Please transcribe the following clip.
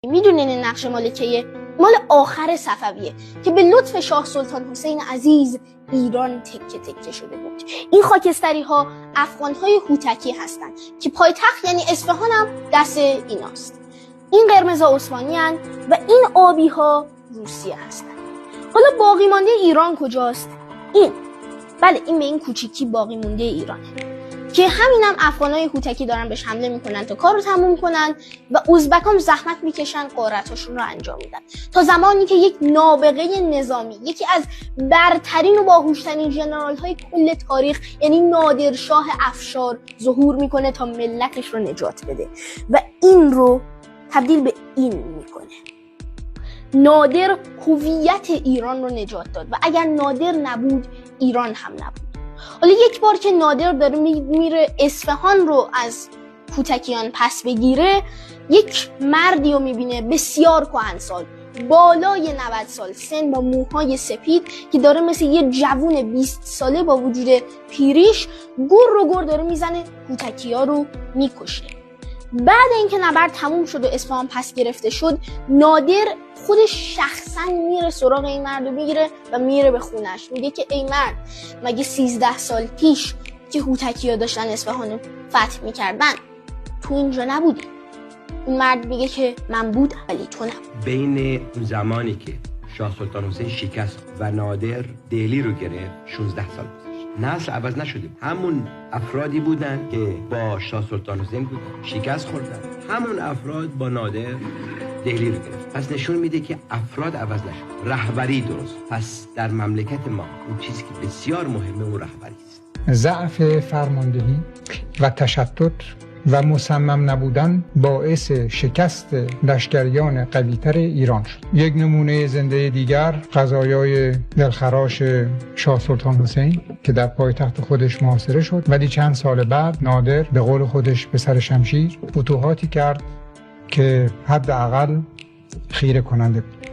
میدونین این نقش مال کیه؟ مال آخر صفویه که به لطف شاه سلطان حسین عزیز ایران تکه تکه شده بود. این خاکستری ها افغان های هوتکی هستن که پایتخت یعنی اصفهان هم دست ایناست. این قرمزا عثمانی هستن و این آبی ها روسیه هستن. حالا باقی مانده ایران کجاست؟ این بله، این به این کوچیکی باقی مونده ایرانه که همینم افغانای هوتکی دارن بهش حمله میکنن تا کار رو تموم کنن و ازبکام زحمت میکشن غارتاشون رو انجام میدن تا زمانی که یک نابغه نظامی، یکی از برترین و باهوشترین ژنرال های کل تاریخ یعنی نادرشاه افشار ظهور میکنه تا ملتش رو نجات بده و این رو تبدیل به این میکنه. نادر هویت ایران رو نجات داد و اگر نادر نبود ایران هم نبود. حالا یک بار که نادر داره میره اصفهان رو از هوتکیان پس بگیره، یک مردی رو میبینه بسیار کهنسال، بالای 90 سال سن، با موهای سپید که داره مثل یه جوون 20 ساله با وجود پیریش گر داره میزنه، هوتکیا رو میکشه. بعد اینکه نبرد تموم شد و اصفهان پس گرفته شد، نادر خودش شخصا میره سراغ این مرد رو میگیره و میره به خونش، میگه که ای مرد، مگه 13 سال پیش که هوتکی‌ها داشتن اصفهان رو فتح میکردن تو اینجا نبودی؟ این مرد میگه که من بودم ولی تو نبود. بین اون زمانی که شاه سلطان حسین شکست و نادر دهلی رو گرفت 16 سال گذشت. نسل عوض نشده، همون افرادی بودن که با شاه سلطان حسین شکست خوردن، همون افراد با نادر دهلی رو گرفت. پس نشون میده که افراد عوض نشد، رهبری درست. پس در مملکت ما اون چیزی که بسیار مهمه اون رهبری است. ضعف فرماندهی و تشتت و مصمم نبودن باعث شکست لشکریان قوی‌تر ایران شد. یک نمونه زنده دیگر قضایای دلخراش شاه سلطان حسین که در پایتخت خودش محاصره شد، ولی چند سال بعد نادر به قول خودش به سر شمشیر فتوحاتی کرد که حداقل خیره کننده بود.